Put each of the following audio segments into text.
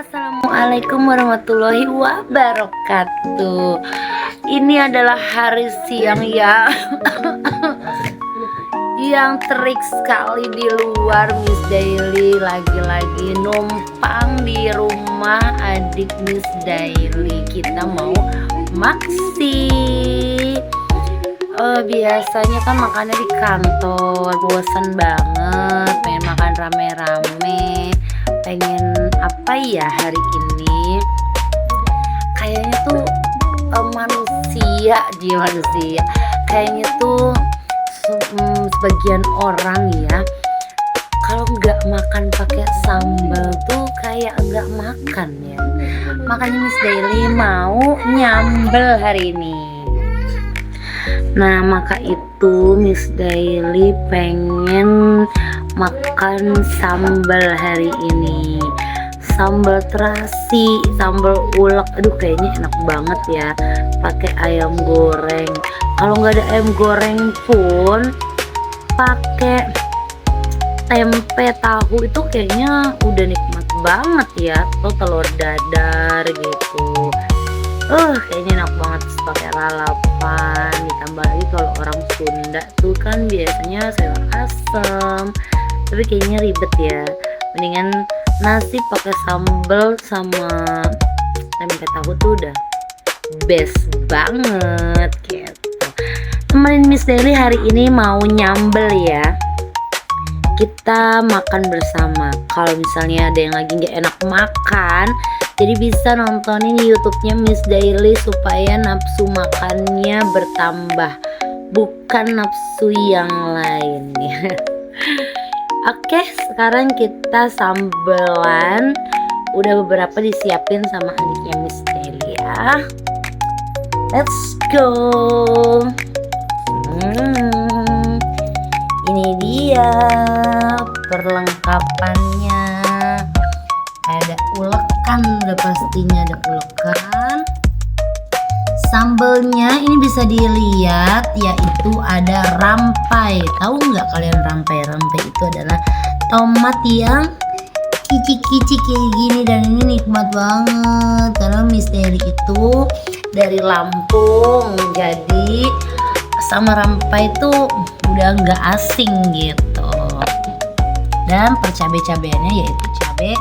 Assalamualaikum warahmatullahi wabarakatuh. Ini adalah hari siang ya yang terik sekali di luar. Miss Daily lagi-lagi numpang di rumah adik Miss Daily. Kita mau maksi. Biasanya kan makannya di kantor, bosan banget, pengen makan rame-rame. Pengen apa ya hari ini? Kayaknya tuh manusia kayaknya tuh sebagian orang ya, kalau nggak makan pakai sambal tuh kayak nggak makan ya. Makanya Miss Daily mau nyambel hari ini. Nah, maka itu Miss Daily pengen makan sambal hari ini. Sambal terasi, sambal ulek. Aduh, kayaknya enak banget ya pakai ayam goreng. Kalau nggak ada ayam goreng pun pakai tempe tahu itu kayaknya udah nikmat banget ya. Atau telur dadar gitu. Kayaknya enak banget pakai lalapan. Ditambah lagi kalau orang Sunda tuh kan biasanya sayur asem, tapi kayaknya ribet ya. Mendingan nasi pakai sambal sama tempe tahu tuh udah best banget gitu. Temenin Miss Daily hari ini mau nyambel ya. Kita makan bersama. Kalau misalnya ada yang lagi nggak enak makan, jadi bisa nontonin YouTube-nya Miss Daily supaya nafsu makannya bertambah, bukan nafsu yang lain ya. Oke, sekarang kita sambelan. Udah beberapa disiapin sama adiknya Miss Daily ya. Let's go. Ini dia perlengkapannya. Ada ulekan, udah pastinya ada ulekan. Sambelnya ini bisa dilihat, yaitu ada rampai. Tahu nggak kalian rampai? Rampai itu adalah tomat yang kicik-kicik kayak gini, dan ini nikmat banget karena Miss Daily itu dari Lampung, jadi sama rampai itu udah nggak asing gitu. Dan percabe-cabeannya yaitu cabe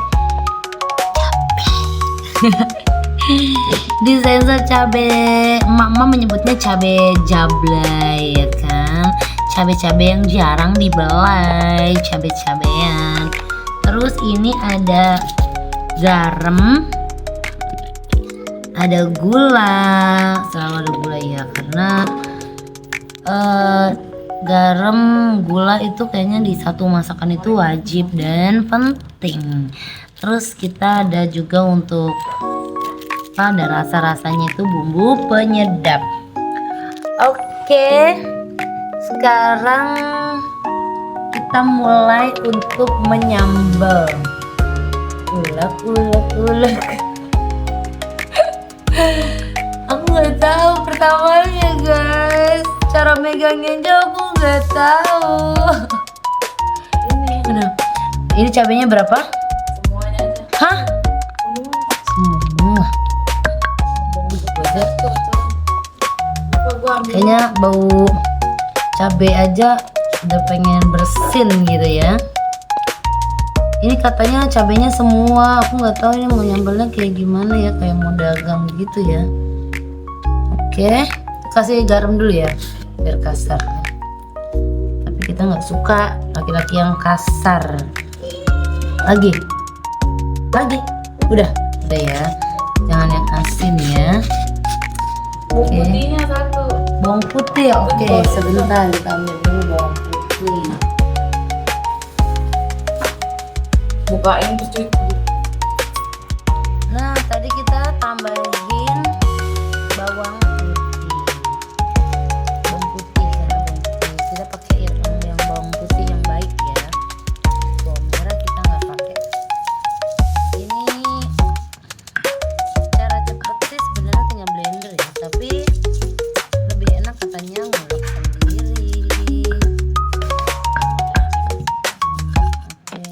disensor cabe, emak-emak menyebutnya cabe jablay ya kan, cabe-cabe yang jarang dibelai, cabe-cabean. Terus ini ada garam, ada gula, selalu ada gula ya, karena garam gula itu kayaknya di satu masakan itu wajib dan penting. Terus kita ada juga untuk ada rasa-rasanya itu bumbu penyedap. Oke, sekarang kita mulai untuk menyambal. Ulek. Aku nggak tahu pertamanya guys, cara megangnya aja aku nggak tahu. Ini cabenya berapa? Semuanya aja. Hah? Semua. Kayaknya bau cabe aja udah pengen bersin gitu ya. Ini katanya cabenya semua. Aku nggak tahu ini mau nyambelnya kayak gimana ya, kayak mau dagang gitu ya. Oke, kasih garam dulu ya biar kasar. Tapi kita nggak suka laki-laki yang kasar. Lagi, udah ya. Jangan yang asin ya. Bawang putihnya satu. Bawang putih, oke. Sebentar kita ambil dulu bawang putih. Bukain terus cuci. Nah, tadi kita tambahin bawang putih. Bawang putih ya, bawang putih. Kita pakai yang bawang putih yang baik ya. Bawang merah kita nggak pakai. Ini cara cepet sih sebenarnya tinggal blender ya, tapi lebih enak katanya ngulek sendiri. Oke.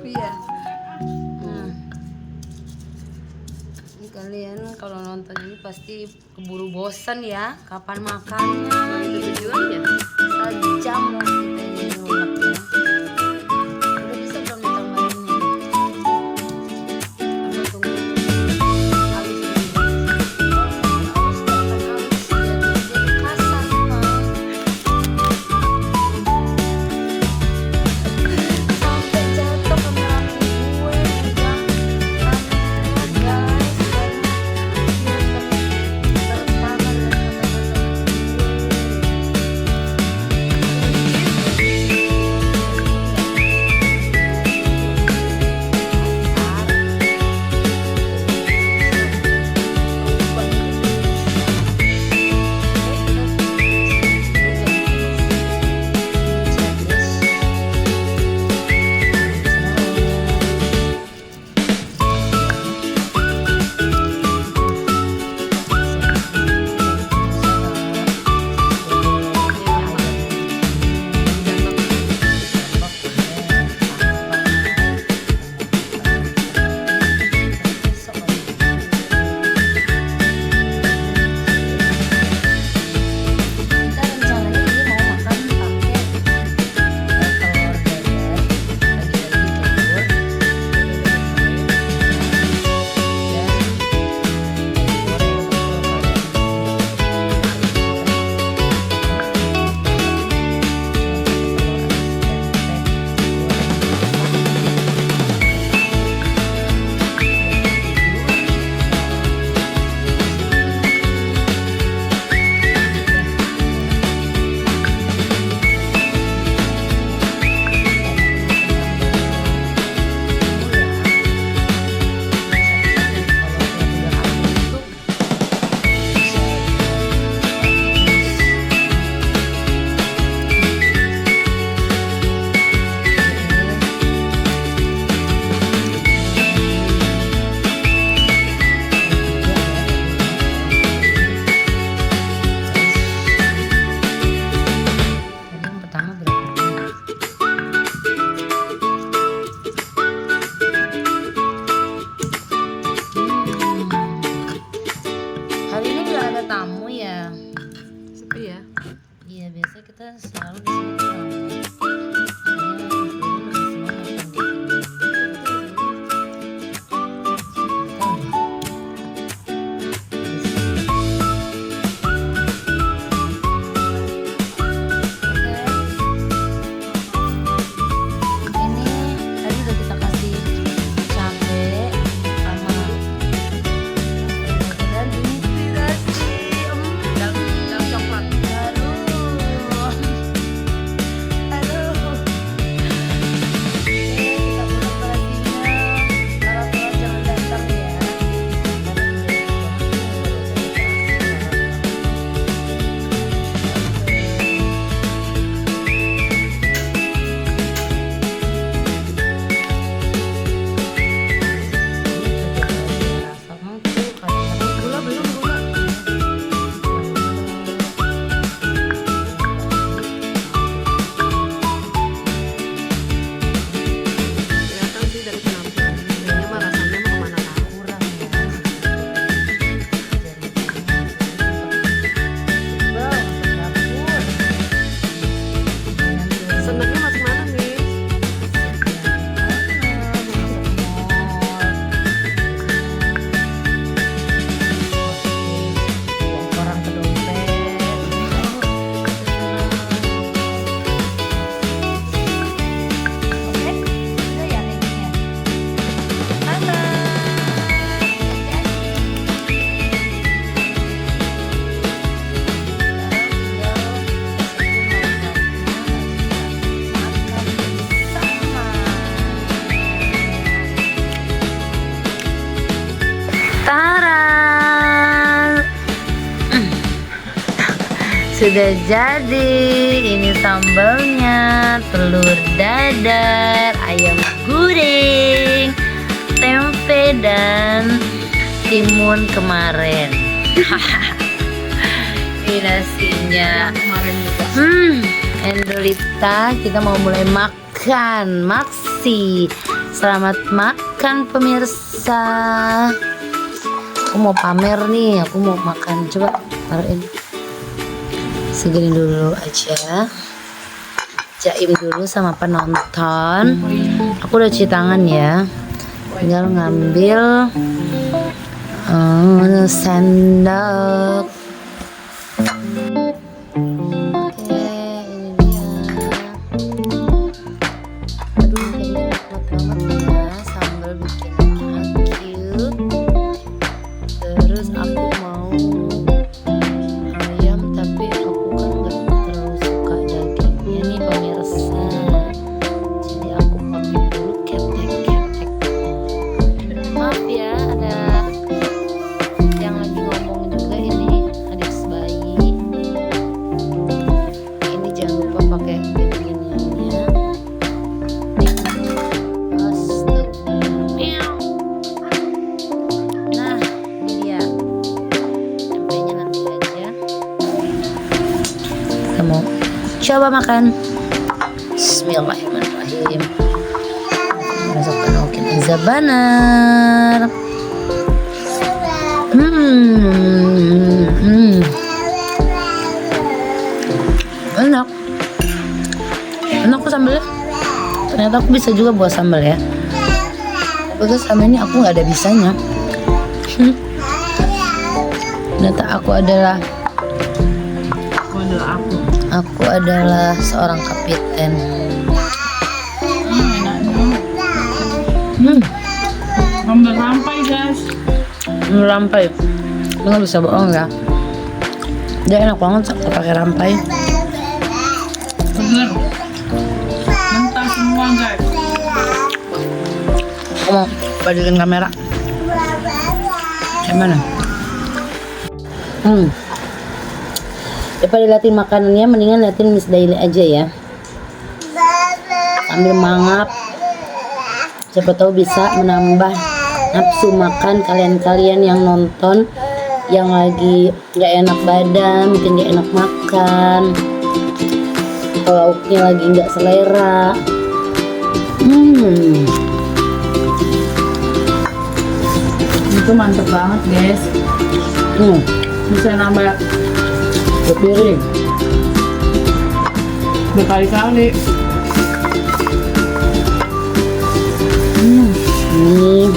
Iya. Ini kalian kalau nonton ini pasti keburu bosan ya. Kapan makannya? Itu tujuannya. Sejam loh kita ini nguleknya. Udah bisa belum ditambahin nih? Apa tunggu? Halus dulu. Halus akan halus jadi kasar Mang. Sampai jatuh kamera gue megang kamera guys karena dia terpangan dan kita rencananya ini mau makan pakai telur dadar, yang pertama berapa? Hari ini nggak ada tamu ya? Sepi ya. Iya, biasanya kita selalu di sini tuh rame. Makanya ini lebih senang makan di sini. Tahu deh. Ini tadi udah kita kasih cabe sama dan ini dikasih Dan coklat. aduh kita ulang operasinya para jangan datang ya Gula belum gula. Kelihatan sih dari penampilan. Kayaknya mah rasanya mau kemana tahu. kurang ya. Bang, dapur. Senengnya masuk mana nih? Orang ke dompet. Oke, udah ya kayak gini ya. Tada! Tara, sudah jadi. Ini sambalnya, telur dadar, ayam goreng, tempe dan timun kemarin. Ini nasinya. Kemarin juga. Endolita, kita mau mulai makan. Maksi. Selamat makan pemirsa. Aku mau pamer nih, aku mau makan. Coba taruhin. Segini dulu aja. Jaim dulu sama penonton. Aku udah cuci tangan ya. Tinggal ngambil sendok. Oke, ini dia. Aduh, ini enak banget ya. Sambal bikinnya cute. Terus aku mau ayam, tapi aku kan nggak terlalu suka dagingnya nih pemirsa. Jadi aku potong dulu ketek-ketek. Maaf ya, ada yang lagi ngomong juga, ini adik bayi. Ini jangan lupa pakai beginiannya. Nah, ini dia. Tempenya nanti aja. Kamu coba makan. Bismillahirrahmanirrahim. Masukkan mungkin zabanar. Enak. Enak kok sambalnya. Ternyata aku bisa juga buat sambal ya. Terus sama ini aku nggak ada bisanya. Ternyata aku adalah seorang kapiten. Sambal rampai guys. Rampai. Lu nggak bisa bohong ya. Dia enak banget pakai rampai. Bener. Mentah semua guys. Aku mau balikin kamera. Kayak mana? Daripada liatin makanannya, mendingan liatin Miss Daily aja ya. Sambil mangap. Siapa tahu bisa menambah nafsu makan kalian-kalian yang nonton, yang lagi gak enak badan, mungkin gak enak makan, kalau lauknya lagi gak selera. Itu mantep banget guys. Bisa nambah Berpiring. berkali-kali. Ini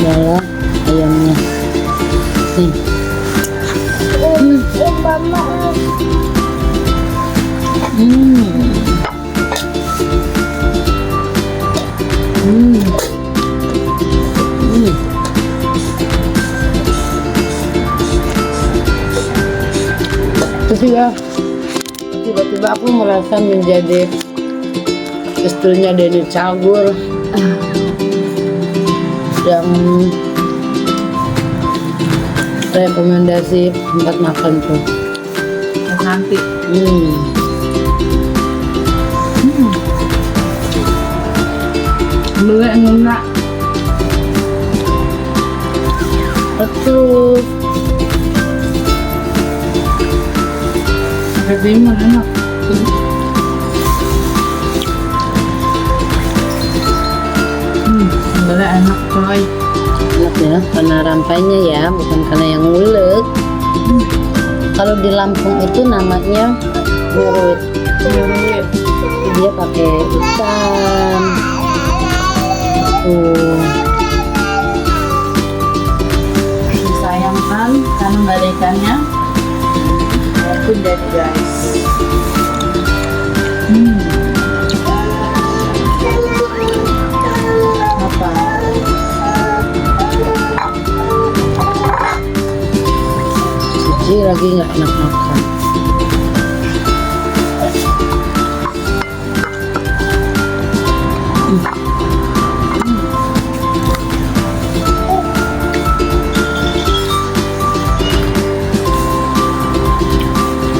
adalah ayamnya. Nih. Terus ya, tiba-tiba aku merasa menjadi istrinya Denny Cagur yang rekomendasi tempat makan tuh. Nanti. Beli enak. Betul. Pakai timun enak. Sambelnya enak coy. Enak ya, karena rampainya ya, bukan karena yang ngulek. Kalau di Lampung itu namanya muruit. Dia pakai ikan. Disayangkan karena nggak ada ikannya. Walaupun jadi guys. Apa? Cici lagi nggak enak makan.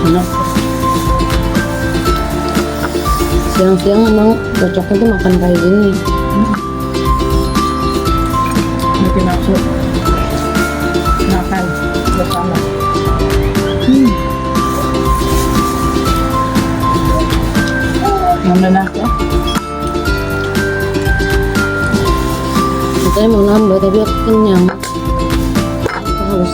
Enak. Siang-siang emang cocoknya tuh makan kayak gini. Bikin aku makan bersama. Yang enak ya. Saya mau nambah tapi aku kenyang. Aku harus.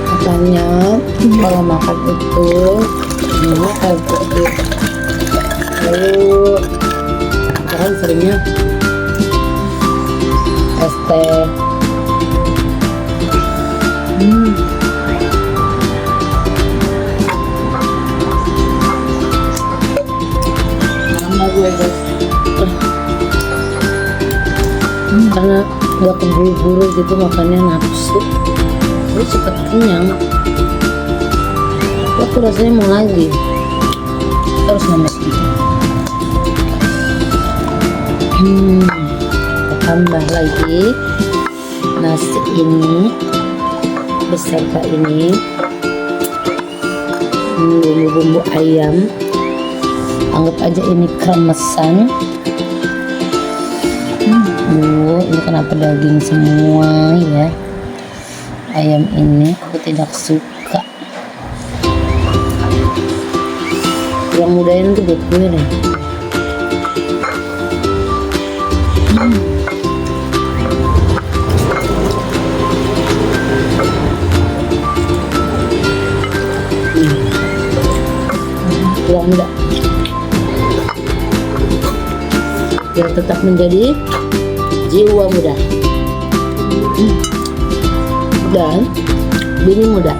Katanya kalau makan itu minumnya air putih. Lalu sekarang seringnya es teh. Sama gue guys. Karena gak keburu-buru gitu makannya nafsu. Gue cepet kenyang. Aku rasanya mau lagi. Terus nambah sedikit. Tambah lagi nasi ini beserta ini bumbu-bumbu ayam. Anggap aja ini kremesan. Ini kenapa daging semua ya? Ayam ini aku tidak suka. Yang mudahin tuh buat gue deh. Tulang muda biar tetap menjadi jiwa muda dan bini muda.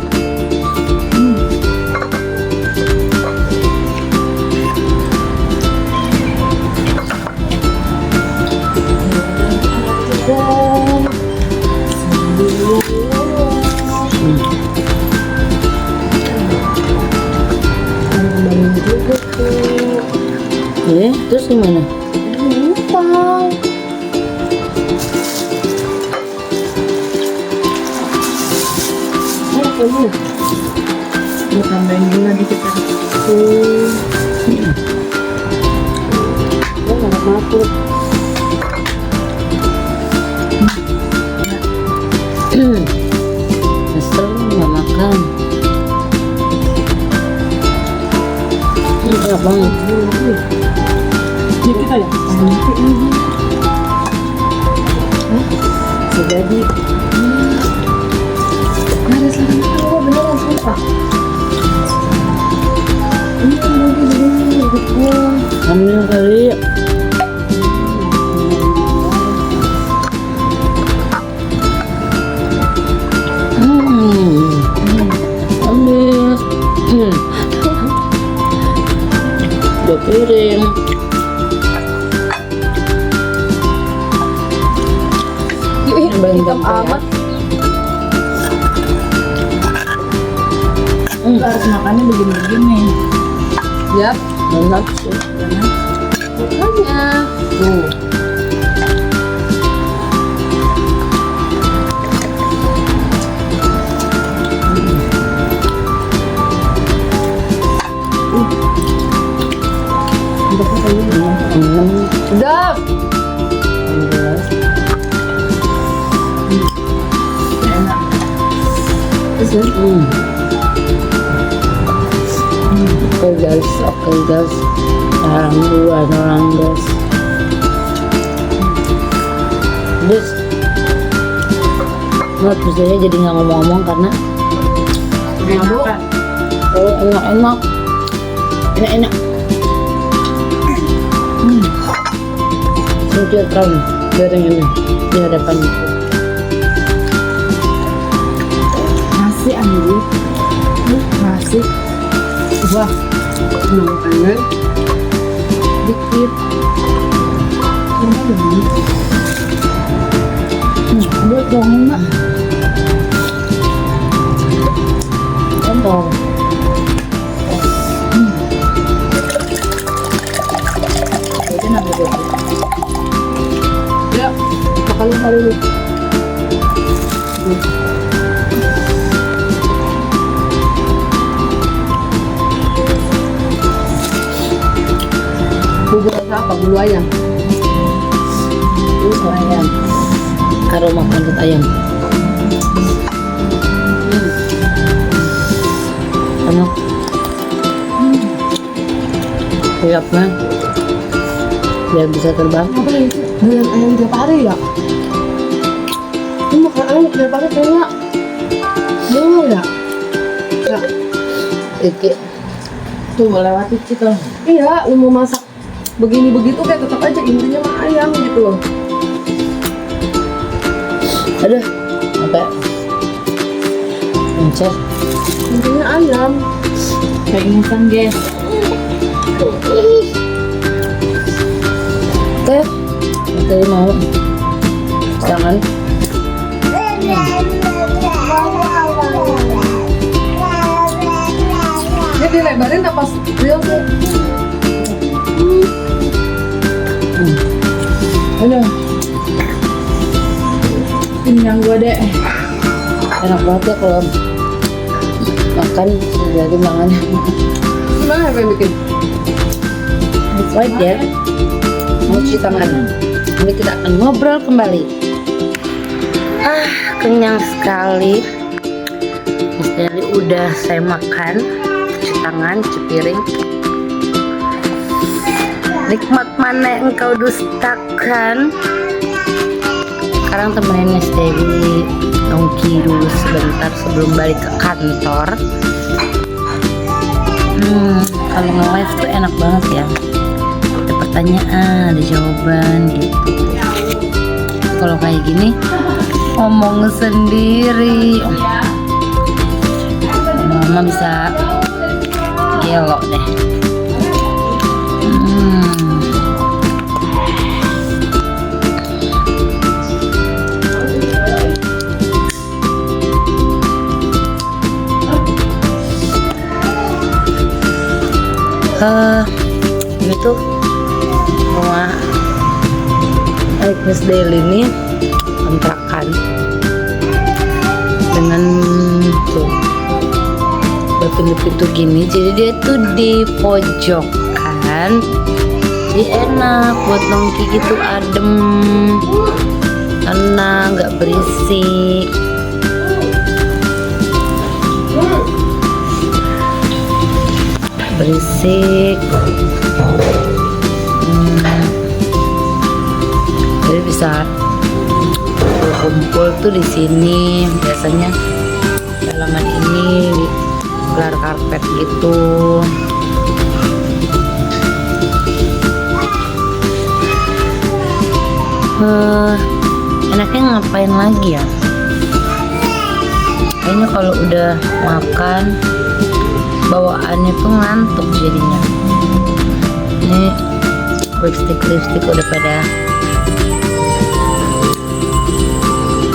Terus gimana? Numpang. Mau tambahin gula dikit aja. Ya nggak mampu. Nyesel nggak makan. Enak banget. Dikit aja. Jadi Ada sarang tahu beneran sumpah. Ini lagi betul. ambil kali. Ambil. Dua piring. Hitam amat. Harus makannya begini-begini. Yap, enak sih. Makanya. Tuh. Udah. Enak. Oke guys, sekarang dua orang guys. Menurut saya jadi nggak ngomong-ngomong karena enak-enak, enak-enak. Singkirkan piring ini di hadapan itu. Nasi ambil. Nasi. Wah, makanan dikit. Coba dong. Buat dong, Mak. Contoh. Itu nama gue. Ya, makan dulu. Bubur rasa apa? Bulu ayam. ayam. Aroma kentut ayam. Enak. Siap kan? Biar bisa terbang. Apa ini? Dengan ayam tiap hari ya? Ini makan ayam tiap hari kayaknya mau ya? Ya. Iki tuh melewati kita. Iya, lu mau masak begini begitu kayak tetap aja intinya mah ayam gitu loh. Aduh, apa? Encer. Intinya ayam. Kayak instan guys. Oke, tadi mau jangan. Dia dilebarin apa real sih? Aduh, Kenyang gua deh. enak banget ya kalau makan dari mangannya. Gimana apa yang bikin? Right ya, mau cuci tangan. Ini kita akan ngobrol kembali. Kenyang sekali. Mas Deli udah saya makan, cuci tangan, cuci piring. Nikmat mana yang engkau dustakan? Sekarang temenin Mas Deli nongki dulu sebentar sebelum balik ke kantor. Kalau nge-live tuh enak banget ya. Ada pertanyaan, ada jawaban gitu. Kalau kayak gini ngomong sendiri, mama bisa gelo deh. Ini tuh rumah Mas Deli ini kontrakan dengan tuh pintu-pintu gini, jadi dia tuh di pojokan, jadi enak buat nongki gitu, adem, tenang, nggak berisik. Jadi bisa kumpul tuh di sini. Biasanya halaman ini gelar karpet gitu. Enaknya ngapain lagi ya? Kayaknya kalau udah makan bawaannya tuh ngantuk jadinya. Ini lipstick udah pada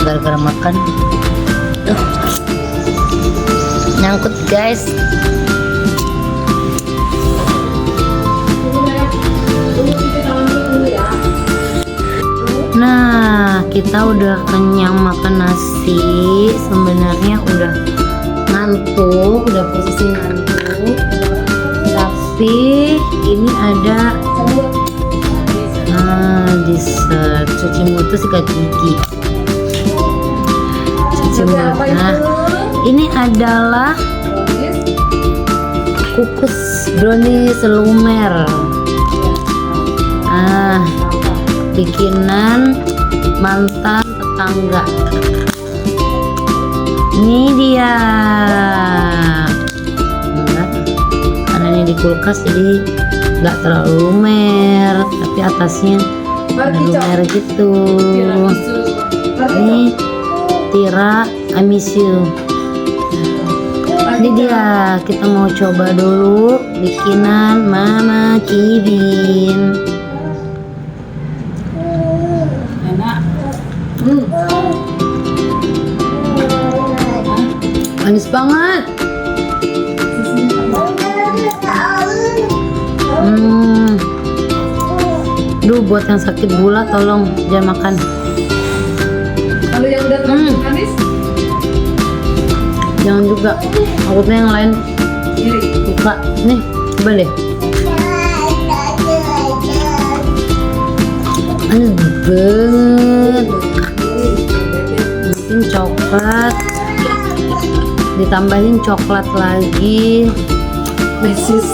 gara-gara makan. Nyangkut guys. Nah, kita udah kenyang makan nasi. Sebenarnya udah ngantuk, udah posisi ngantuk. Tapi ini ada dessert, cuci mulut tuh sikat gigi. Cuci mulut. Nah, ini adalah kukus brownies lumer. Bikinan mantan tetangga. Ini dia. Karena ini di kulkas jadi nggak terlalu lumer, tapi atasnya ada lumer gitu. Ini Tira, I miss you. Ini dia, kita mau coba dulu bikinan Mama Kibin. Enak. Manis banget. Duh, buat yang sakit gula tolong jangan makan. Kalau yang udah terlalu manis, jangan juga. Takutnya yang lain buka. Nih, coba deh. Manis banget. ditambahin coklat lagi. Mesis.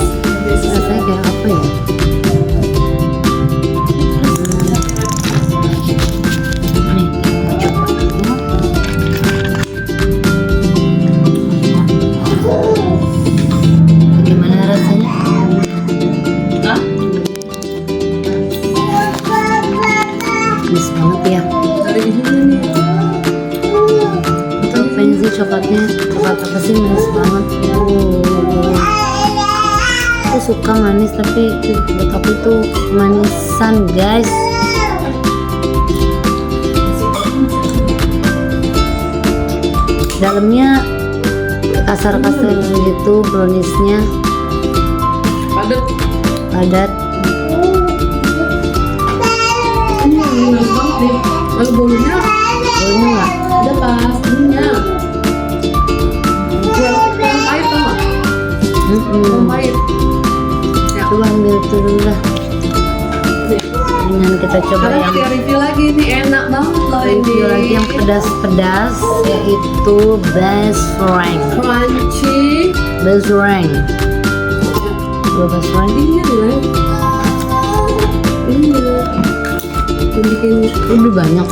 Rasanya kayak apa ya? Nih, coba dulu. Gimana rasanya? Hah? Manis banget ya. Dari ibunya nih. Itu pengen sih coklatnya. Coklat apa sih manis banget. Aku suka manis tapi buat aku itu manisan guys. Dalamnya kasar-kasar gitu browniesnya, Padat. padat. Ini yang enak banget nih. Kalau bolunya Baunya nggak? ada pas ininya. Kurang pahit sama. Kurang pahit. Ya. Coba ambil itu dulu lah. Dengan kita coba Karena yang kita review lagi nih, enak banget loh ini. review lagi yang pedas-pedas, yaitu best rank. Crunchy. Best rank. Dua best rank. Iya deh. Iya. Yang bikin Lebih banyak.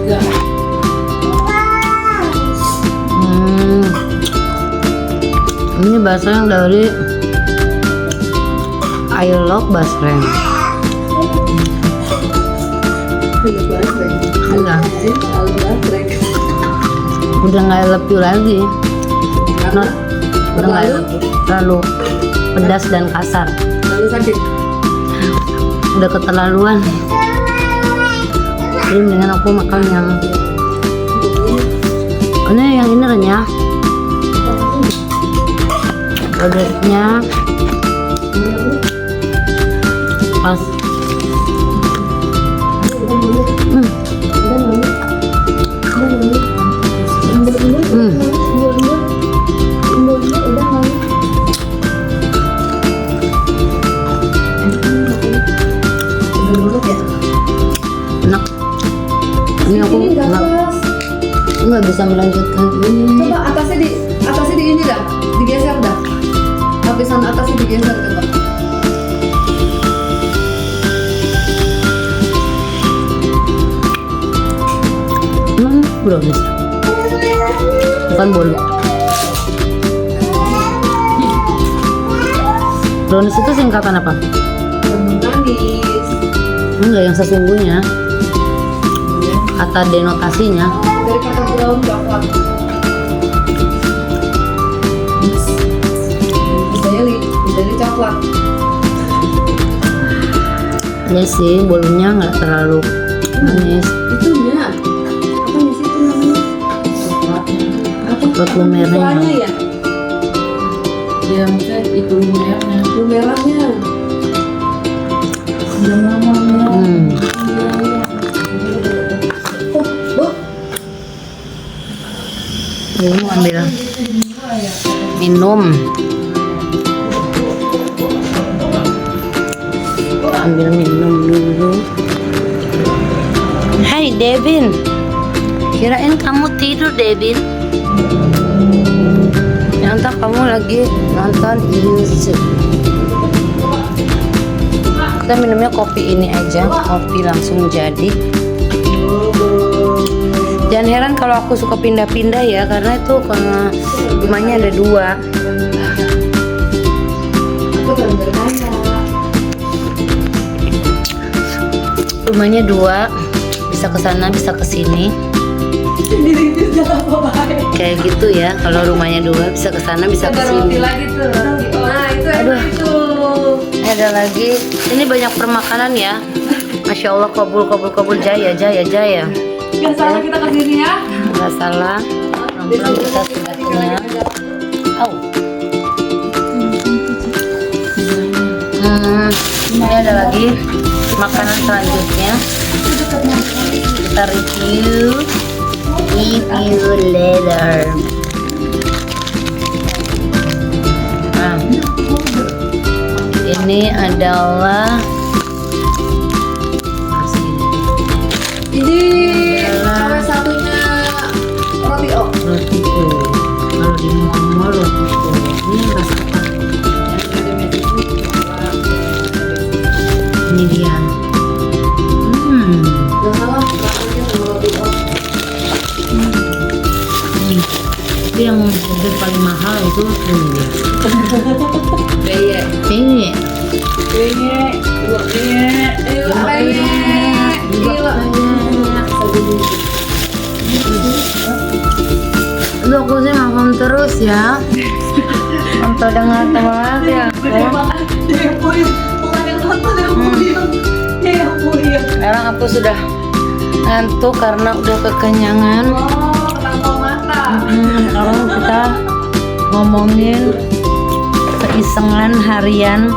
enggak. Ini bakso yang dari I Love Basreng. Enak banget deh. Enggak, Albatrek. udah nggak I love you lagi. Karena Udah nggak I love you. Terlalu pedas dan kasar. lalu sakit. Udah keterlaluan. Jadi mendingan aku makan yang ini renyah. Pedasnya pas. Enak. Ini aku nggak bisa melanjutkan ini. Coba atasnya di ini dah, digeser dah. Lapisan atasnya digeser coba. Brownies, bukan bolu. Brownies itu singkatan apa? Manis. Enggak, yang sesungguhnya kata denotasinya. Dari kata brown coklat. Jadi coklat. Ya sih, bolunya nggak terlalu manis. Itunya. Apa di situ namanya? Apa? Coklat lumernya. Kuahnya ya? Ya maksudnya itu lumernya. Merahnya. Udah mamanya. Oh, oh. Ini ambil minum. Ambil minum dulu. Hai Devin, kirain kamu tidur Devin. Ternyata kamu lagi nonton YouTube. Kita minumnya kopi ini aja, kopi langsung jadi. Jangan heran kalau aku suka pindah-pindah ya, karena itu karena rumahnya ada dua. Aku baru bertanya. Rumahnya dua, bisa ke sana bisa ke sini. Diri itu udah apa baik. Kayak gitu ya, kalau rumahnya dua bisa ke sana bisa ke Ada roti sini. lagi tuh. Nah itu Aduh. enak itu. Ada lagi, ini banyak permakanan ya. Masya Allah, kabul jaya. Gak salah kita kesini ya. Nggak salah. Pelan-pelan kita sudah kenyang. Au. Ini ada lagi makanan selanjutnya. Kita review later. Nah, ini adalah Ini salah satunya roti O. roti. Kalau di loh ini rasakan. Ini dia. Gak salah, rasanya sama roti oh. Tapi yang harga paling mahal itu ini dia. Beye. Ini. Beye. Dua beye. Juga Lu aku sih makan terus ya. Untuk dengar teman ya. Sekarang aku sudah ngantuk karena udah kekenyangan. Sekarang kita ngomongin keisengan harian.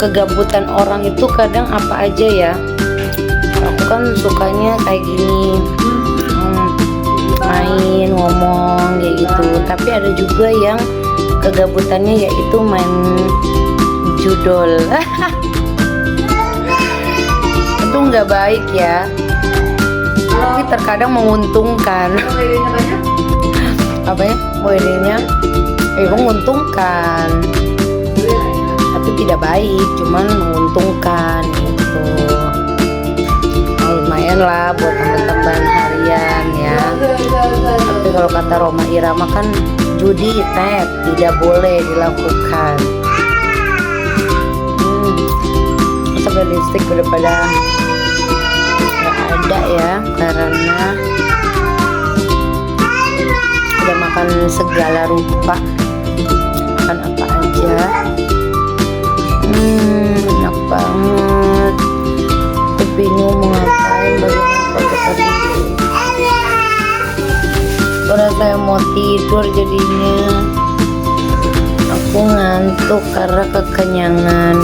Kegabutan orang itu kadang apa aja ya. Aku kan sukanya kayak gini, main, ngomong kayak gitu. Tapi ada juga yang kegabutannya yaitu main judol. Itu nggak baik ya, tapi terkadang menguntungkan. Apa ya, WD-nya menguntungkan, tapi tidak baik, cuman menguntungkan gitu. Lumayan lah buat tambahan harian ya. Tapi kalau kata Roma Irama kan judi tidak boleh dilakukan. Sampai listrik udah pada nggak ada ya, karena udah makan segala rupa, makan apa aja. Enak banget. Aku bingung mau ngapain, bagaimana kalau kita tidur. Udah saya mau tidur jadinya. Aku ngantuk karena kekenyangan.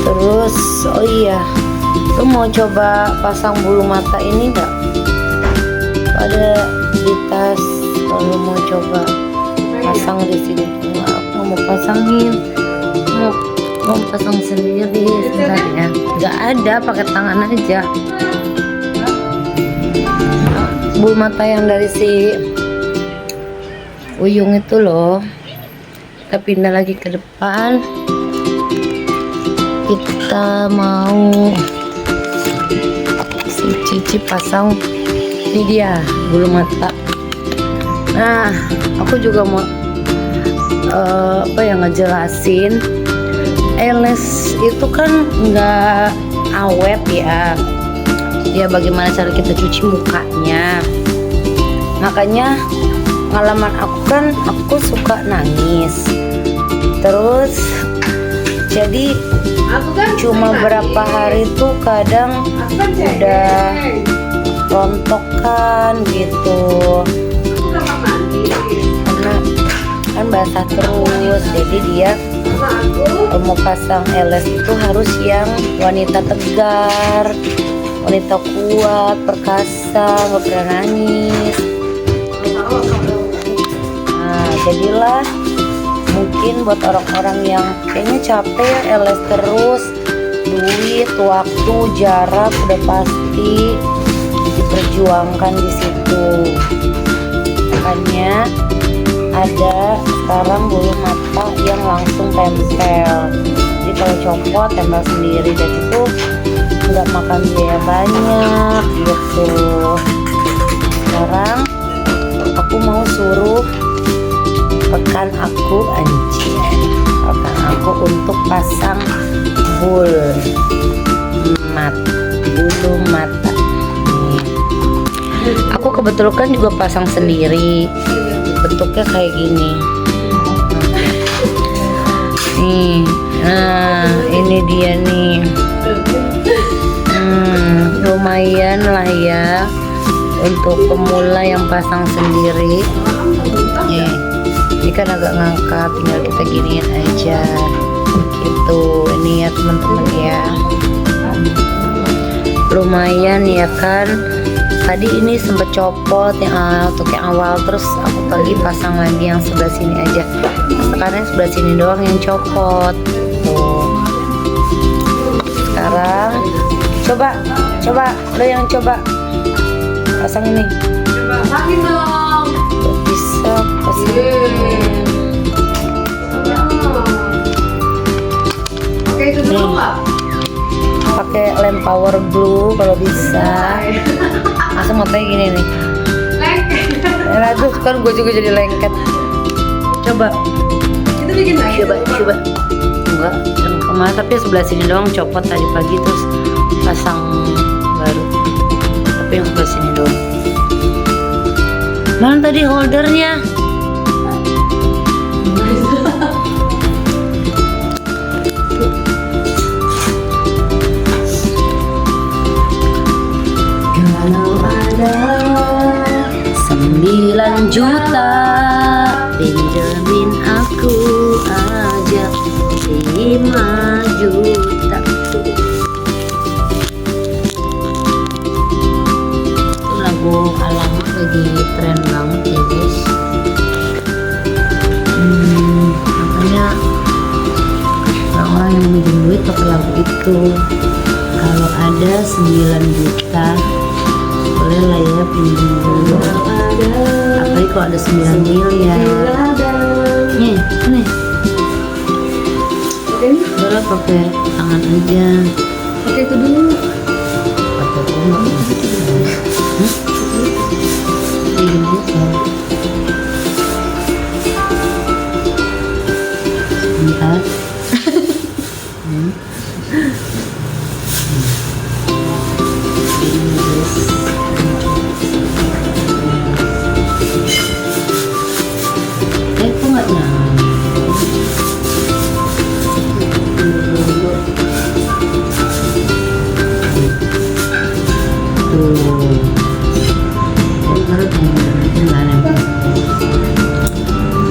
Terus, oh iya, lu mau coba pasang bulu mata ini enggak? Ada di tas. Kalau mau coba pasang di sini, aku mau pasangin, mau pasang sendiri sebentar ya. Nggak ada, pakai tangan aja. Bulu mata yang dari si Uyung itu loh. Kita pindah lagi ke depan. Kita mau si Cici pasang, ini dia bulu mata. Nah, aku juga mau ngejelasin, Eles itu kan nggak awet ya. Ya bagaimana cara kita cuci mukanya. Makanya pengalaman aku kan, aku suka nangis. Terus jadi cuma berapa hari tuh kadang udah rontokan gitu, karena kan basah terus. Jadi dia mau pasang Eles itu harus yang wanita tegar, wanita kuat, perkasa, gak pernah nangis. Nah, jadilah mungkin buat orang-orang yang kayaknya capek Eles terus, duit, waktu, jarak udah pasti diperjuangkan di situ. Makanya ada sekarang bulu mata yang langsung tempel. Jadi kalau copot tempel sendiri, dan itu nggak makan biaya banyak gitu. Sekarang aku mau suruh rekan aku untuk pasang bulu mata. Nih. Aku kebetulan kan juga pasang sendiri, bentuknya kayak gini. Nih, nah ini dia nih. Lumayan lah ya untuk pemula yang pasang sendiri. Nih, ini kan agak ngangkat, tinggal kita giniin aja gitu. Ini ya teman-teman ya, lumayan ya kan. Tadi ini sempet copot yang untuk yang awal, terus aku lagi pasang lagi yang sebelah sini aja. Sekarang sebelah sini doang yang copot tuh. Sekarang coba lo yang coba pasang ini. Coba pasangin dong. bisa pasangin. Oke, itu dulu nggak? Pakai lem power glue kalau bisa. Asal motonya gini nih. Nah tuh kan gue juga jadi lengket. Coba. Itu bikin lagi. Coba. Enggak, yang kemarin tapi sebelah sini doang copot tadi pagi terus pasang baru. Tapi yang sebelah sini doang. Mana tadi holdernya? Kalau ada 9 juta pinjemin aku aja 5 juta. Itu lagu alamat lagi tren banget ya guys. Makanya orang-orang yang minjem duit pakai lagu itu. Kalau ada 9 juta boleh lah ya pinjam dulu. Apalagi kalau ada 9 miliar. Nih. Oke, Boleh pakai tangan aja. oke itu dulu. Pakai bunga. Kayak gini aja. Bentar. Kok nggak nyala?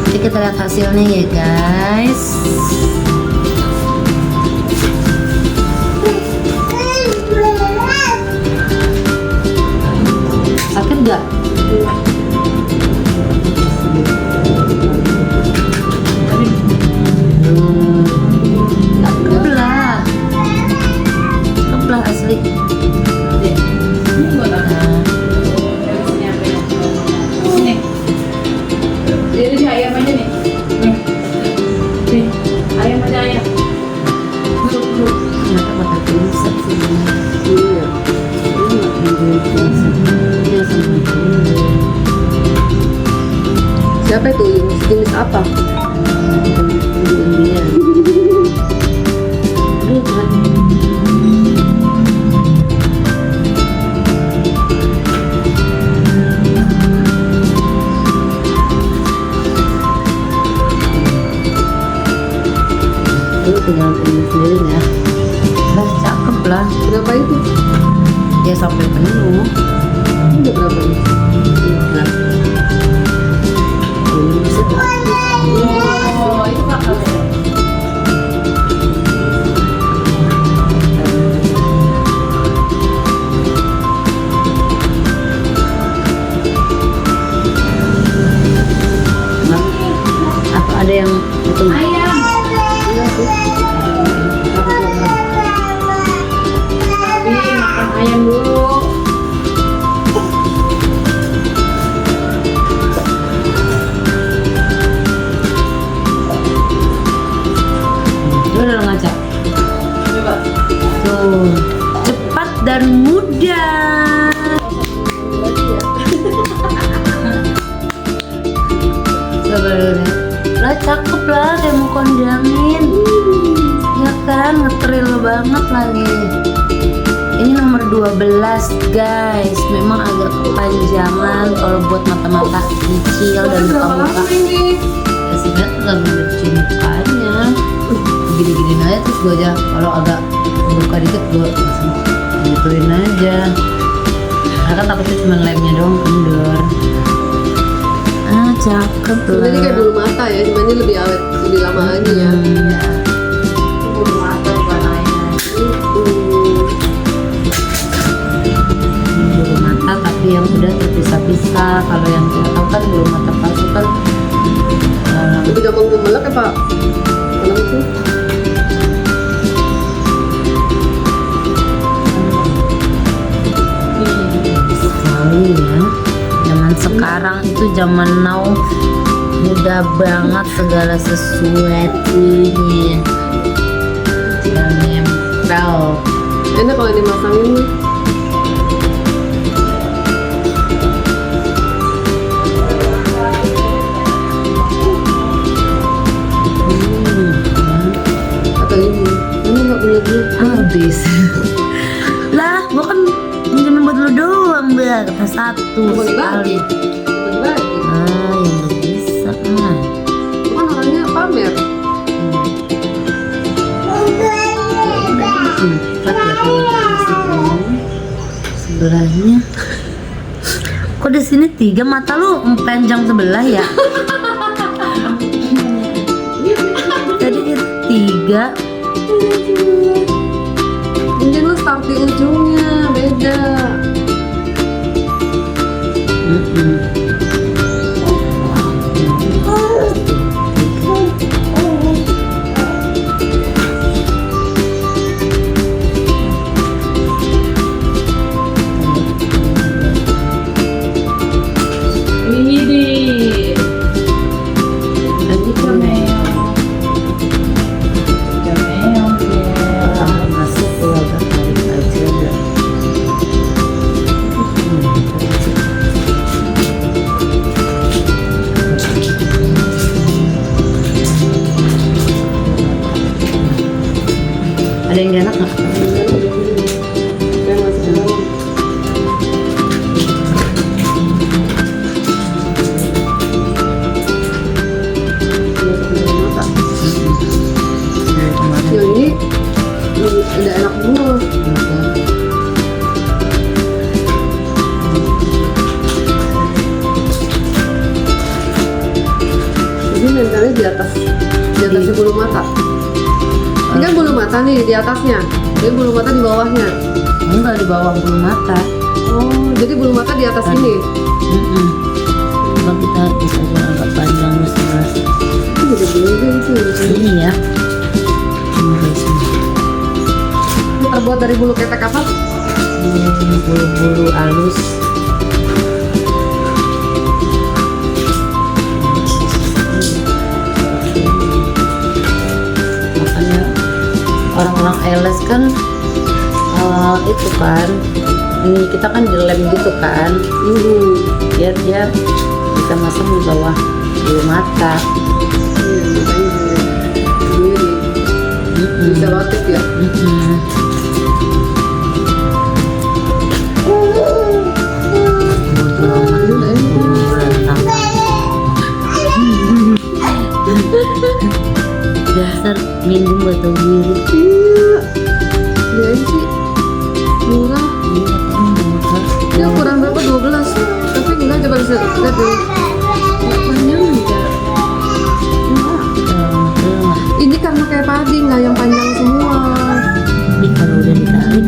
Jadi kita lihat hasilnya ya guys. Sakit gak? Cakep lah asli. Jadi ayam aja nih. Nih, ayam aja ayam. Ternyata pakai prinsip sih. Iya. Ini nggak pinjam prinsip. Dia sama pinjam. Siapa itu? Jenis apa? Dia. Aduh, berat. Itu tinggal pilih sendiri ya. Lah cakep lah. Berapa itu? Ya sampai penuh. Ini udah berapa nih? Lah. Ini bisa Oh, itu kakak. apa ada yang itu? Ayam. Iya sih. Tapi makan ayam dulu. Itu udah ngajak. Coba. Tuh, cepat dan mudah. Coba dulu. Lah cakep lah kayak mau kondangan. Ya kan, ngetril banget lagi. Ini nomor 12 guys. Memang agak kepanjangan kalau buat mata-mata kecil dan muka-muka. ini? Ya sebenarnya nggak ngerti mukanya. Gini-giniin aja terus gue aja kalau agak buka dikit gue langsung gituin aja. Karena kan takutnya cuma lemnya doang kendor. Ah cakep lah. Sebenarnya kayak bulu mata ya, cuma ini lebih awet, lebih lama lagi ya. Bulu mata bukan ayam. Bulu mata tapi yang udah terpisah-pisah. Kalau yang kita tahu kan bulu mata palsu kan Lebih gampang gemelak ya Pak? Kalau itu? sekali ya. Zaman sekarang sekarang itu zaman now mudah banget segala sesuatunya yang nempel. Enak kalau dimasangin nih. Atau ini nggak punya duit. Habis lah, gua kan minjemin buat lu doang, Mbak. Kata satu Mau sekali. dibagi. Mau dibagi. Ah, yang nggak bisa mah. Lu kan orangnya pamer. Empat ya kalau sebelahnya. Kok di sini 3, mata lu panjang sebelah ya? Tadi itu 3. Ini lu start di ujungnya beda. Ini deh. Lagi Jameong ya. masuk keluarga tarik aja ya. Ada yang gak enak nggak? Saya masuk ke dalam. Yang ini udah enak semua. Ini nempelnya di atasnya bulu mata. Ini kan bulu mata nih di atasnya. Ini bulu mata di bawahnya. Enggak, di bawah bulu mata. Oh, jadi bulu mata di atas ini. Coba kita bisa agak panjang mas. Itu juga bulu itu. Ini ya. Ini guys, Ini terbuat dari bulu ketek apa? ini bulu-bulu halus. Makanya orang-orang ALS kan itu kan, ini kita kan dilem gitu kan, biar dia bisa masuk di bawah bulu mata. Bisa rotif ya. Dasar minjem buat diri. Iya. Dia sih murah. Ini ukuran berapa? 12. Tapi enggak, coba bisa lihat dulu. Panjang enggak? Ini karena kayak padi, nggak yang panjang semua. Tapi kalau udah ditarik,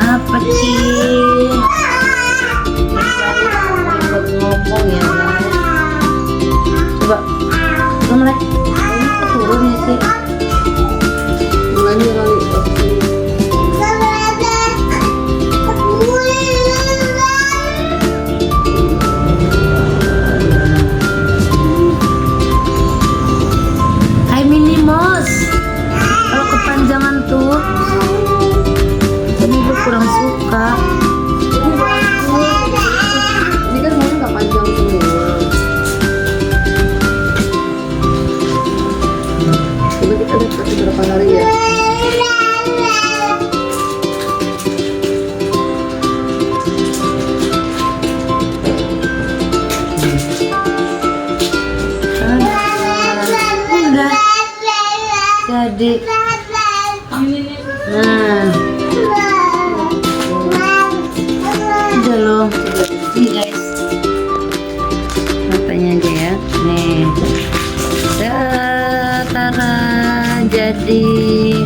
apa sih? Buat ngomong ya guys. Coba, mulai. Ini keturun ya sih. Mulanya kali. Hai Minimos, kalau kepanjangan tuh, tadi gue kurang suka. Ini kan semuanya nggak panjang semua. Coba kita lihat kasih berapa hari ya. Udah jadi. Nah, udah loh. Nih guys, matanya aja ya. Nih, dah. jadi.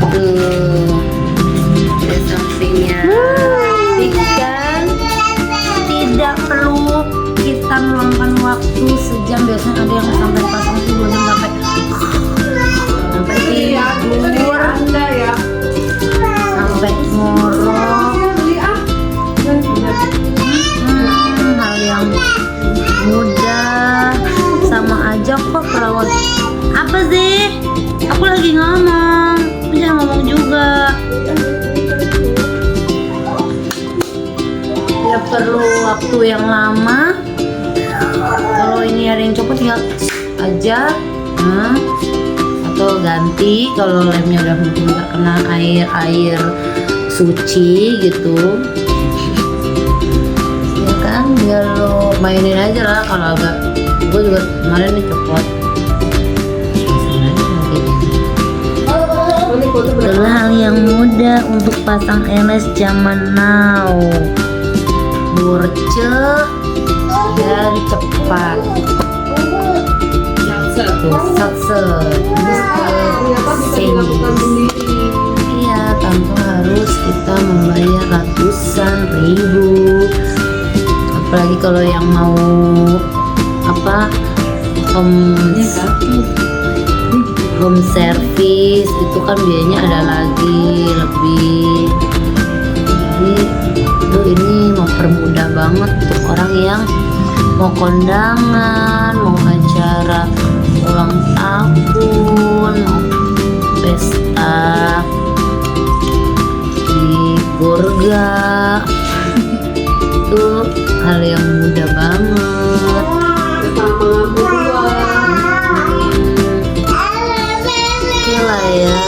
Tuh, di sampingnya. Cantik kan? Tidak perlu kita meluangkan waktu sejam. Biasanya ada yang sampai pasang itu 2 jam sampai tidur, Anda ya. sampai ngorok. Hal yang mudah, sama aja kok perawat. Apa sih? Aku lagi ngomong, jangan ngomong juga. Tidak perlu waktu yang lama. Kalau ini ada yang copot tinggal aja, atau ganti kalau lemnya udah mungkin nggak kena air suci gitu. Ya kan, biar lo mainin aja lah. Kalau agak, gue juga kemarin nih copot. Adalah hal yang mudah untuk pasang airless zaman now. Burce dan cepat. Iya, tanpa harus kita membayar ratusan ribu. Apalagi kalau yang mau apa, home service itu kan biayanya ada lagi lebih. Jadi tuh ini mempermudah banget untuk orang yang mau kondangan, mau acara ulang tahun, mau pesta di Gorga. Itu hal yang mudah banget. Oke lah ya.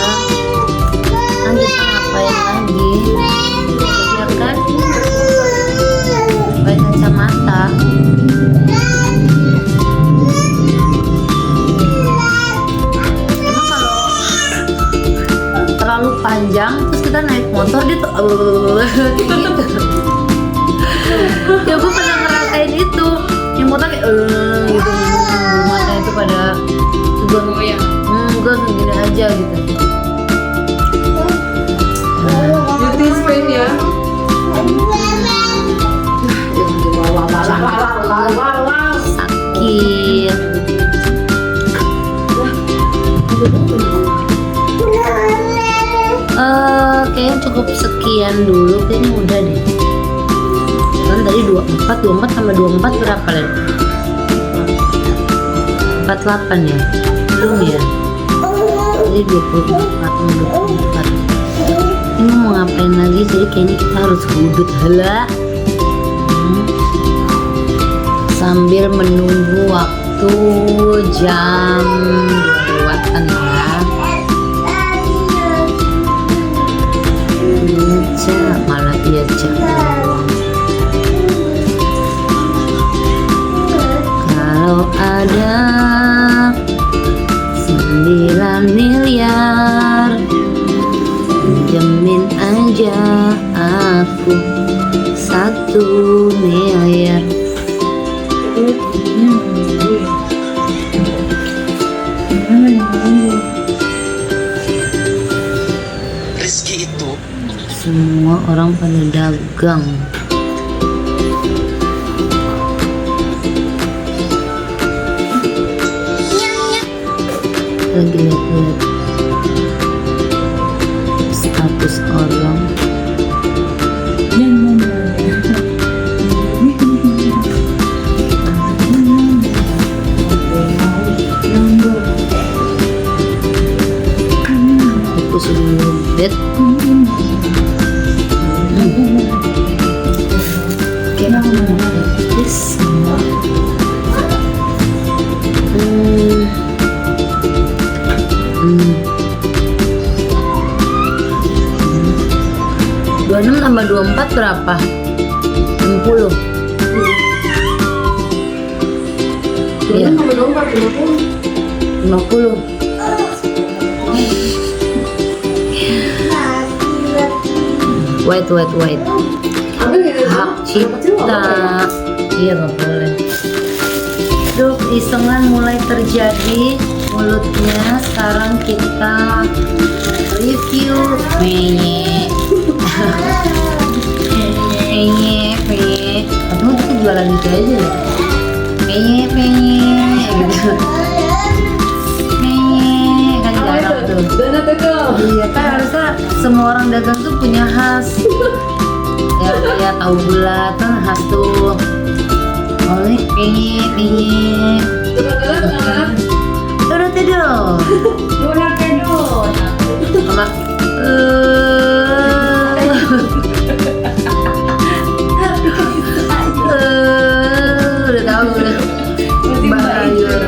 Kan kita ngapain lagi? Ya kan? Pakai kacamata. Emang kalau terlalu panjang terus kita naik motor gitu, gitu. Ya gue pernah ngerasain itu, yang motor kayak gitu, mata itu pada gue gue gini aja gitu. Beauty spin ya. Sakit. Kayaknya cukup sekian dulu, kayaknya udah deh. Kan tadi 24 tambah 24 berapa Len? 48 ya? Belum ya? Jadi 24 tambah 24. Ini mau ngapain lagi? Jadi kayaknya kita harus wudhu hala. Sambil menunggu waktu jam 2-an ya. Malah dia jam doang. Kalau ada 9 miliar, pinjemin aja aku 1 miliar. Rizky itu Semua orang pada dagang. Lagi lihat status orang. Aku sudah bed. Oke, aku mau practice semua. 26 tambah 24 berapa? 60. Iya. 50. Wait. Hak cipta. Iya, nggak boleh. Duh, isengan mulai terjadi. mulutnya. Sekarang kita review penye. Aduh, kita jualan gitu aja ya. Penye gitu. Kan jarang tuh. Donat itu. Iya kan harusnya semua orang dagang tuh punya khas. Ya kayak tahu bulat kan khas tuh. Oh ini penye. Donat itu. Sama udah tahu udah bayar.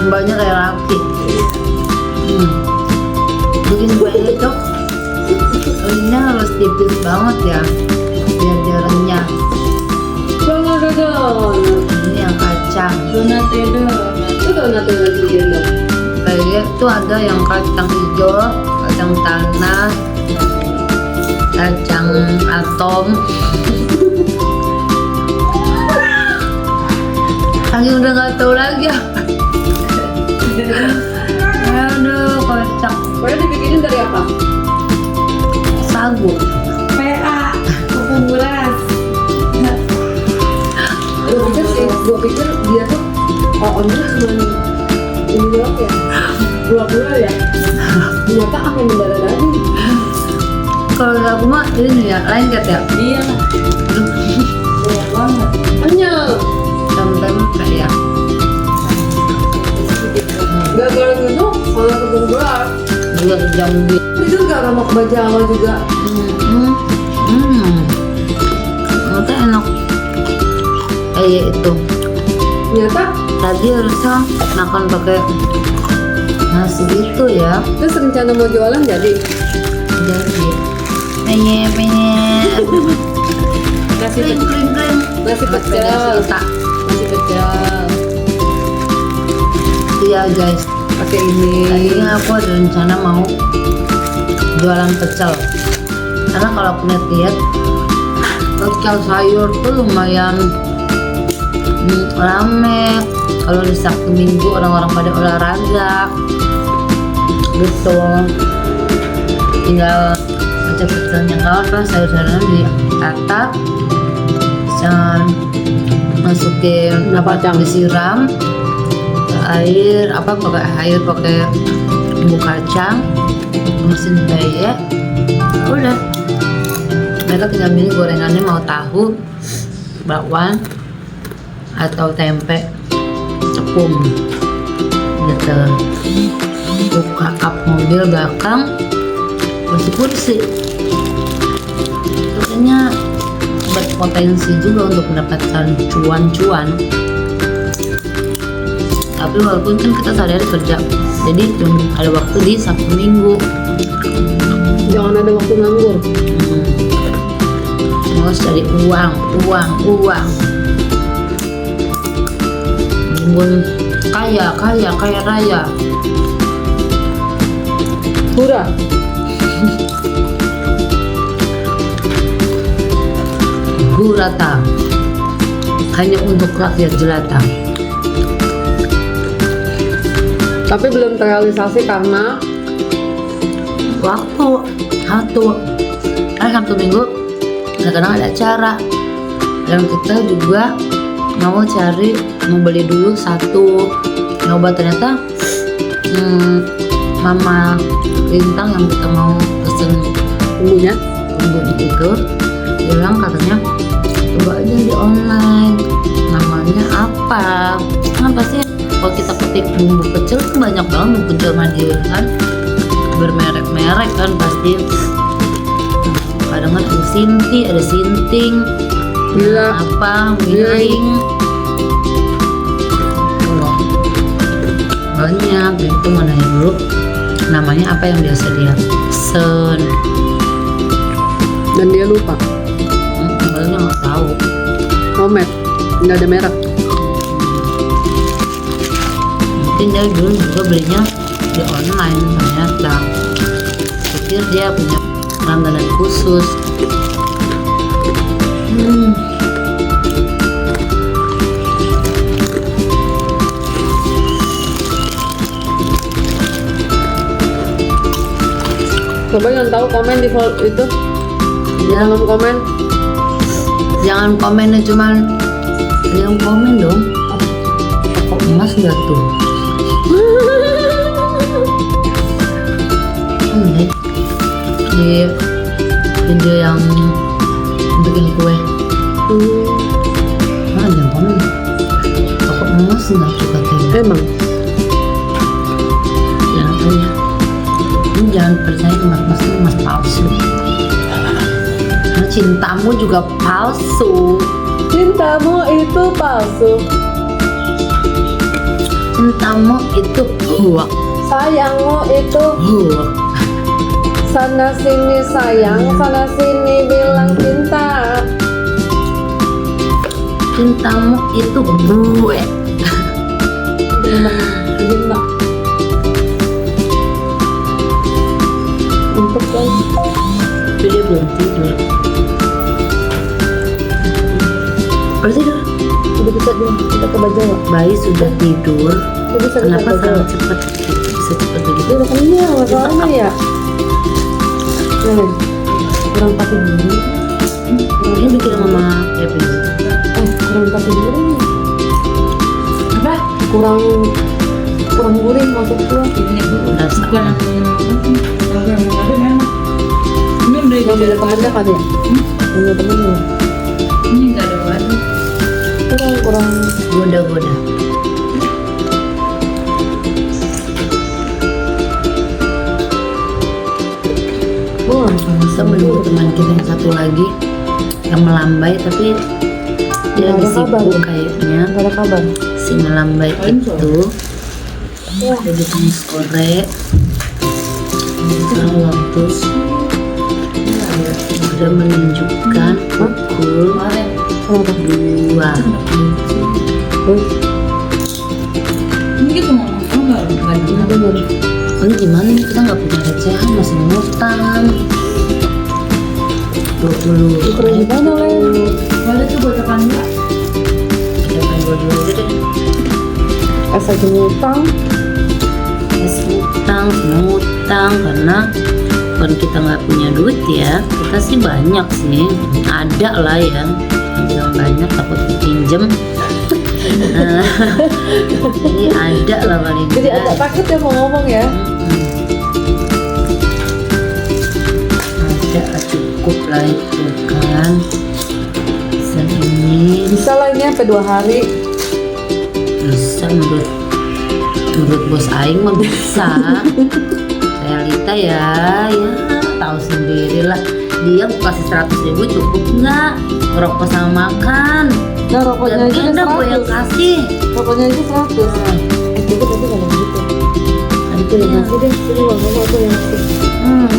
Mbaknya kayak laki. Bikin banyak cok. Ini harus tipis banget ya biar dia renyah. Ini yang kacang. Donat itu. Itu donat itu lagi dong. Kayak tuh ada yang kacang hijau, kacang tanah, kacang atom. Lagi udah nggak tahu lagi. Aduh, kocak. Pokoknya dibikinin dari apa? Sagu. PA, tepung beras. Gue pikir dia tuh onnya cuma ini doang ya, gula ya. Ternyata apa yang mendarah daging? Kalau sagu mah ini ya lengket ya. Iya, banyak banget. Anyal. Tempe ya. Gak kalau gitu, kalau tepung beras Juga kejam gitu. itu gak ramak bajawa juga. Itu enak. Iya itu. Ternyata Tadi harusnya makan pakai nasi gitu ya. terus rencana mau jualan jadi Jadi penye nasi kling kling kling. nasi Pakai pecel, nasi tak. nasi pecel Iya guys. pakai ini. Tadinya aku ada rencana mau jualan pecel. Karena kalau aku lihat pecel sayur tuh lumayan rame. Kalau di Sabtu Minggu orang-orang pada olahraga gitu. Tinggal baca pecelnya nggak apa, sayur-sayurannya ditata, dan masukin Kacang. disiram air pakai bumbu kacang, mesin bayek, udah. Mereka tinggal milih gorengannya mau tahu, bakwan, atau tempe, tepung gitu. Buka kap mobil belakang, kursi rasanya berpotensi juga untuk mendapatkan cuan-cuan. Tapi walaupun kan kita sehari-hari kerja, jadi cuma ada waktu di Sabtu Minggu. Jangan ada waktu nganggur. Harus cari uang. Bun kaya raya. Hura. Gurata hanya untuk rakyat jelata. Tapi belum terrealisasi karena Waktu Sabtu Minggu kadang-kadang ada acara, dan kita juga mau beli dulu satu nyoba. Ternyata Mama Lintang yang kita mau pesen bumbunya bumbu itu bilang katanya coba aja di online, namanya apa kan. Pasti kalau kita ketik bumbu pecel tuh banyak banget bumbu pecel Madiun kan, bermerek-merek kan pasti. Kadang ada Sinti, ada Sinting, gila. apa miring, banyak. Itu mau nanya dulu namanya apa yang biasa dia pesen. Dan dia lupa. Sebenarnya nggak tahu. Homemade, nggak ada merek. Mungkin dia dulu juga belinya di online ternyata. Pikir dia punya langganan khusus. Coba yang tahu komen di itu. Jangan komen. Jangan komennya cuman ada yang komen dong. Kok emas nggak tuh? Ini di video yang bikin kue. Ada yang komen. Kok emas nggak tuh katanya? Emang. Jangan tahu ya. Ini jangan percaya emas itu emas palsu. Karena cintamu juga palsu. Cintamu itu palsu. Cintamu itu hoax. Sayangmu itu Hoax. sana sini sayang, sana sini bilang cinta. Cintamu itu gue. Cinta. Untuk guys. Tapi dia belum tidur. Udah tidur. Udah bisa kita ke Jawa. Bayi sudah tidur. Udah bisa Kenapa ke Jawa. sangat cepat? Bisa cepat begitu? Udah kenyang masalahnya ya. Nih, kurang 4 dulu. Ini bikin mama Kevin. Kurang 4 dulu. Apa? Kurang gurih maksudku. Udah Bukan salah. aku yang makan. Aku yang makan enak. Ini udah Yang beda temennya kan ya? Punya temennya. Ini nggak ada waduh. Kurang Goda-goda. Kita menunggu teman kita yang satu lagi yang melambai, tapi dia Nggak lagi ada kabar sibuk ya? kayaknya. nggak ada kabar. Si melambai itu Ya. jadi jam sore. Sekarang waktu sudah menunjukkan pukul Kenapa? 2. Ini gitu ngomong. Enggak ada. Bener. Ini gimana nih, kita nggak punya recehan, masih ngutang 20. Ukuran gimana, Len? Waduh tuh buat apa enggak? Kita kan dulu aja deh. Asal ngutang. Ngutang karena bukan kita nggak punya duit ya, kita sih banyak sih, ada lah ya, yang banyak takut dipinjem. Jadi ada lah paling Jadi nggak. agak takut ya mau ngomong ya. Ada cukup lah itu kan. Pesan ini Bisa lah ini sampai 2 hari. bisa menurut bos Aing mah bisa. Realita ya tahu sendiri lah, dia aku kasih 100.000 cukup nggak rokok sama makan. Nah rokoknya aja Udah gue yang 100. kasih. Rokoknya aja 100. Itu tapi ngomong gitu. Aku yang ngasih deh. Sini bang, kamu aku yang ngasih.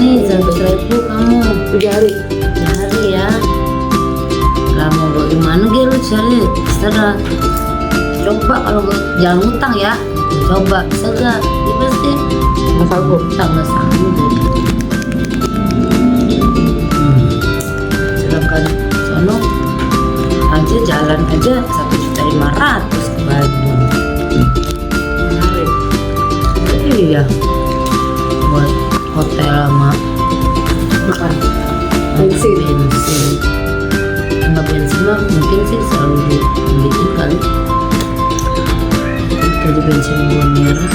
Nih 100.000 kamu 3 hari. cari ya. Lah mau bagaimana gitu lu cari, terserah. Coba kalau jangan utang ya. Coba bisa gak? Ya pasti Nggak sanggup. utang nggak sanggup. Sedangkan sono aja jalan aja 1.500.000 ke Bandung. Iya, buat hotel sama Makan. Bensin. bensin. Nggak bensin mah mungkin sih selalu dibeliin kali. Jadi bensin gua merah.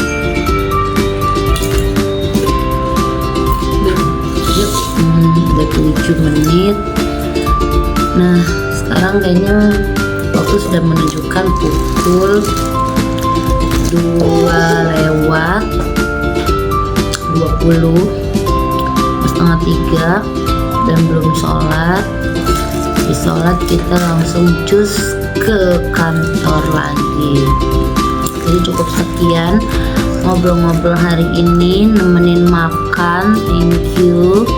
Yuk, udah 7 menit. Nah, sekarang kayaknya waktu sudah menunjukkan pukul 2:20, setengah 3 dan belum sholat. Di sholat kita langsung cus ke kantor lagi. Jadi cukup sekian ngobrol-ngobrol hari ini, nemenin makan. Thank you.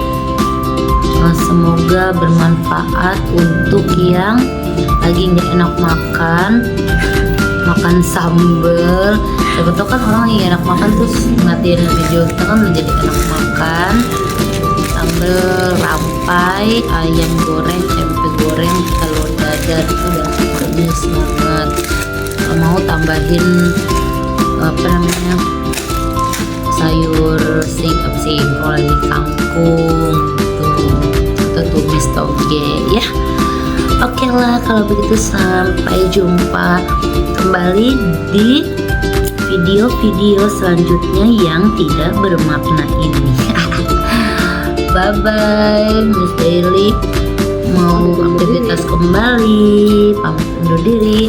Semoga bermanfaat untuk yang lagi nggak enak makan sambel. Siapa tahu kan orang yang enak makan terus ngatiin video kita kan menjadi enak makan. Sambel rampai, ayam goreng, tempe goreng, telur dadar itu udah pedes banget. Kalau mau tambahin apa namanya sayur kalau lagi kangkung gitu, atau tumis toge ya. Oke lah, kalau begitu sampai jumpa kembali di video-video selanjutnya yang tidak bermakna ini. Bye bye, Miss Daily mau aktivitas kembali, pamit undur diri.